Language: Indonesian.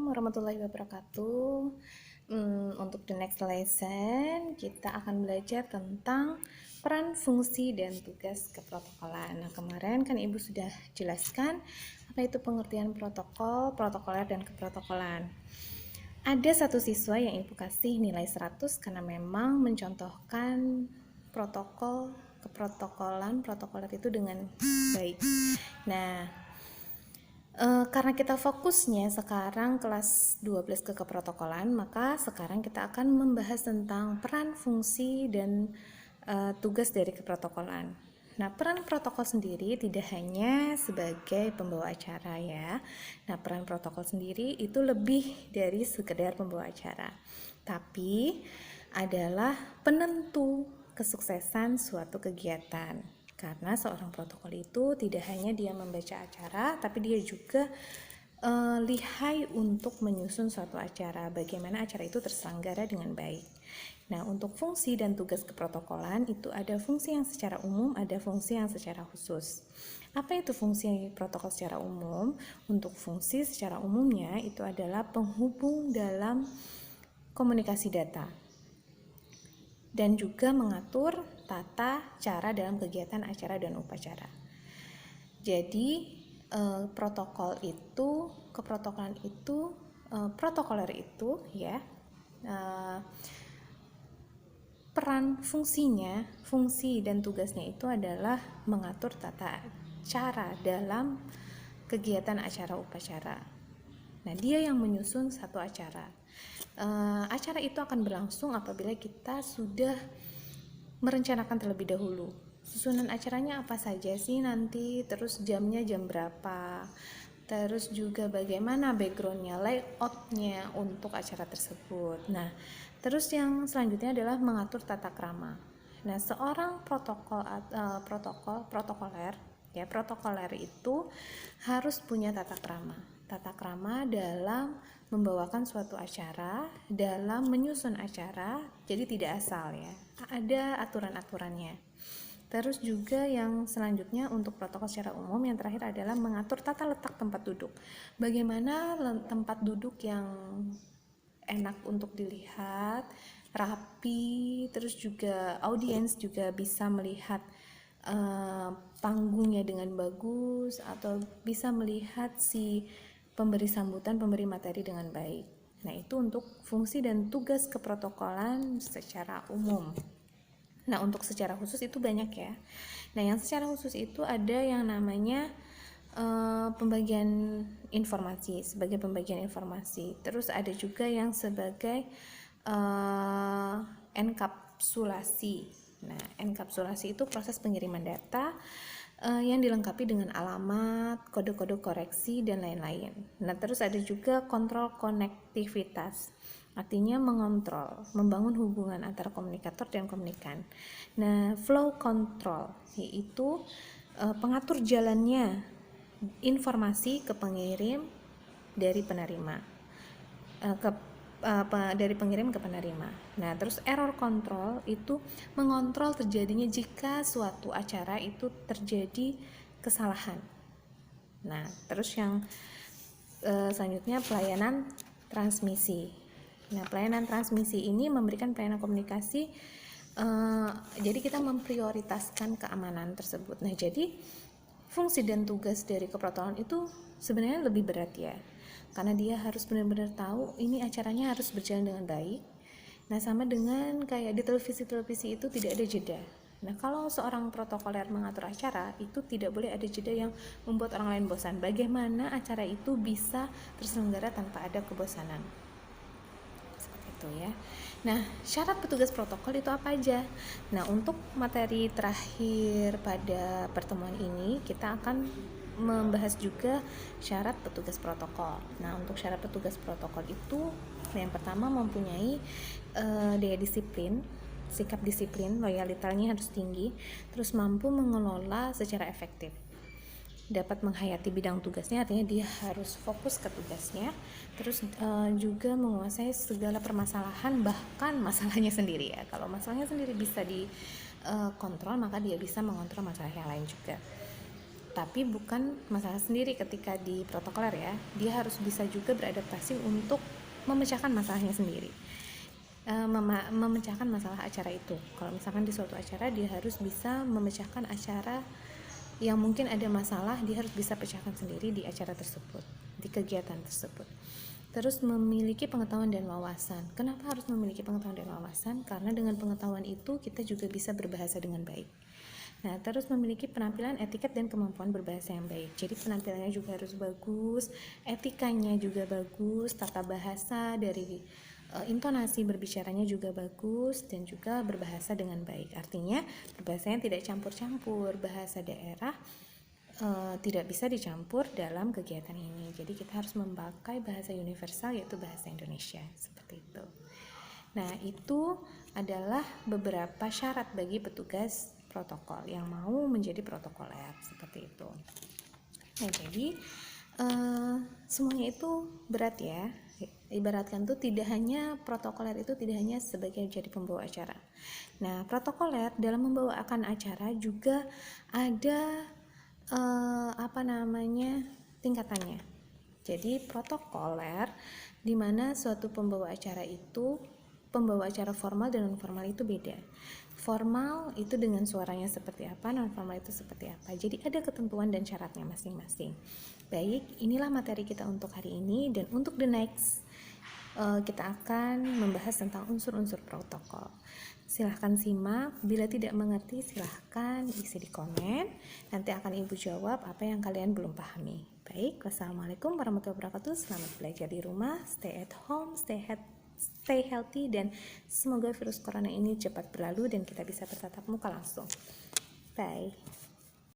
warahmatullahi wabarakatuh. Untuk the next lesson, kita akan belajar tentang peran, fungsi, dan tugas keprotokolan. Nah, kemarin kan Ibu sudah jelaskan apa itu pengertian protokol, protokoler, dan keprotokolan. Ada satu siswa yang Ibu kasih nilai 100 karena memang mencontohkan protokol, keprotokolan, protokoler itu dengan baik. Nah, karena kita fokusnya sekarang kelas 12 ke keprotokolan, maka sekarang kita akan membahas tentang peran, fungsi, dan tugas dari keprotokolan. Nah, peran protokol sendiri tidak hanya sebagai pembawa acara ya. Nah, peran protokol sendiri itu lebih dari sekedar pembawa acara, tapi adalah penentu kesuksesan suatu kegiatan. Karena seorang protokol itu tidak hanya dia membaca acara, tapi dia juga lihai untuk menyusun suatu acara, bagaimana acara itu terselenggara dengan baik. Nah, untuk fungsi dan tugas keprotokolan itu ada fungsi yang secara umum, ada fungsi yang secara khusus. Apa itu fungsi protokol secara umum? Untuk fungsi secara umumnya itu adalah penghubung dalam komunikasi data dan juga mengatur tata cara dalam kegiatan acara dan upacara. Jadi protokol itu, keprotokolan itu, protokoler itu ya, peran fungsinya, fungsi dan tugasnya itu adalah mengatur tata cara dalam kegiatan acara upacara. Nah, dia yang menyusun satu acara. Acara itu akan berlangsung apabila kita sudah merencanakan terlebih dahulu susunan acaranya apa saja sih nanti, terus jamnya jam berapa, terus juga bagaimana backgroundnya, layoutnya untuk acara tersebut. Nah, terus yang selanjutnya adalah mengatur tata krama. Nah, seorang protokoler itu harus punya tata krama dalam membawakan suatu acara, dalam menyusun acara. Jadi tidak asal ya, ada aturan-aturannya. Terus juga yang selanjutnya untuk protokol secara umum yang terakhir adalah mengatur tata letak tempat duduk. Bagaimana tempat duduk yang enak untuk dilihat, rapi, terus juga audiens juga bisa melihat panggungnya dengan bagus, atau bisa melihat si pemberi sambutan, pemberi materi dengan baik. Nah, itu untuk fungsi dan tugas keprotokolan secara umum. Nah, untuk secara khusus itu banyak ya. Nah, yang secara khusus itu ada yang namanya pembagian informasi, sebagai pembagian informasi. Terus ada juga yang sebagai enkapsulasi. Nah, enkapsulasi itu proses pengiriman data yang dilengkapi dengan alamat, kode-kode koreksi, dan lain-lain. Nah, terus ada juga kontrol konektivitas, artinya mengontrol, membangun hubungan antara komunikator dan komunikan. Nah, flow control yaitu pengatur jalannya informasi ke pengirim dari penerima, dari pengirim ke penerima. Nah, terus error control itu mengontrol terjadinya jika suatu acara itu terjadi kesalahan. Nah, terus yang selanjutnya pelayanan transmisi. Nah, pelayanan transmisi ini memberikan pelayanan komunikasi, jadi kita memprioritaskan keamanan tersebut. Nah, jadi fungsi dan tugas dari keprotokolan itu sebenarnya lebih berat ya, karena dia harus benar-benar tahu ini acaranya harus berjalan dengan baik. Nah, sama dengan kayak di televisi itu tidak ada jeda. Nah, kalau seorang protokoler mengatur acara, itu tidak boleh ada jeda yang membuat orang lain bosan. Bagaimana acara itu bisa terselenggara tanpa ada kebosanan? Seperti itu ya. Nah, syarat petugas protokol itu apa aja? Nah, untuk materi terakhir pada pertemuan ini, kita akan membahas juga syarat petugas protokol. Nah, untuk syarat petugas protokol itu yang pertama mempunyai daya disiplin, sikap disiplin, loyalitasnya harus tinggi, terus mampu mengelola secara efektif, dapat menghayati bidang tugasnya, artinya dia harus fokus ke tugasnya, terus juga menguasai segala permasalahan, bahkan masalahnya sendiri ya. Kalau masalahnya sendiri bisa dikontrol, maka dia bisa mengontrol masalah yang lain juga. tapi bukan masalah sendiri ketika di protokoler ya. Dia harus bisa juga beradaptasi untuk memecahkan masalahnya sendiri. Memecahkan masalah acara itu. Kalau misalkan di suatu acara dia harus bisa memecahkan acara yang mungkin ada masalah, dia harus bisa pecahkan sendiri di acara tersebut, di kegiatan tersebut. Terus memiliki pengetahuan dan wawasan. Kenapa harus memiliki pengetahuan dan wawasan? Karena dengan pengetahuan itu kita juga bisa berbahasa dengan baik. Nah, terus memiliki penampilan, etiket, dan kemampuan berbahasa yang baik. Jadi penampilannya juga harus bagus, etikanya juga bagus, tata bahasa dari intonasi berbicaranya juga bagus, dan juga berbahasa dengan baik. Artinya berbahasanya tidak campur-campur, bahasa daerah tidak bisa dicampur dalam kegiatan ini. Jadi kita harus memakai bahasa universal, yaitu bahasa Indonesia, seperti itu. Nah, itu adalah beberapa syarat bagi petugas protokol yang mau menjadi protokoler, seperti itu. Nah, jadi semuanya itu berat ya. Ibaratkan tuh tidak hanya protokoler itu tidak hanya sebagai jadi pembawa acara. Nah, protokoler dalam membawakan acara juga ada tingkatannya. Jadi protokoler di mana suatu pembawa acara itu, pembawa acara formal dan non formal itu beda. Formal itu dengan suaranya seperti apa, non formal itu seperti apa. Jadi ada ketentuan dan syaratnya masing-masing. Baik, inilah materi kita untuk hari ini, dan untuk the next kita akan membahas tentang unsur-unsur protokol. Silahkan simak, bila tidak mengerti silahkan isi di komen, nanti akan Ibu jawab apa yang kalian belum pahami. Baik, wassalamualaikum warahmatullahi wabarakatuh. Selamat belajar di rumah, stay at home, stay healthy, dan semoga virus corona ini cepat berlalu dan kita bisa bertatap muka langsung. Bye.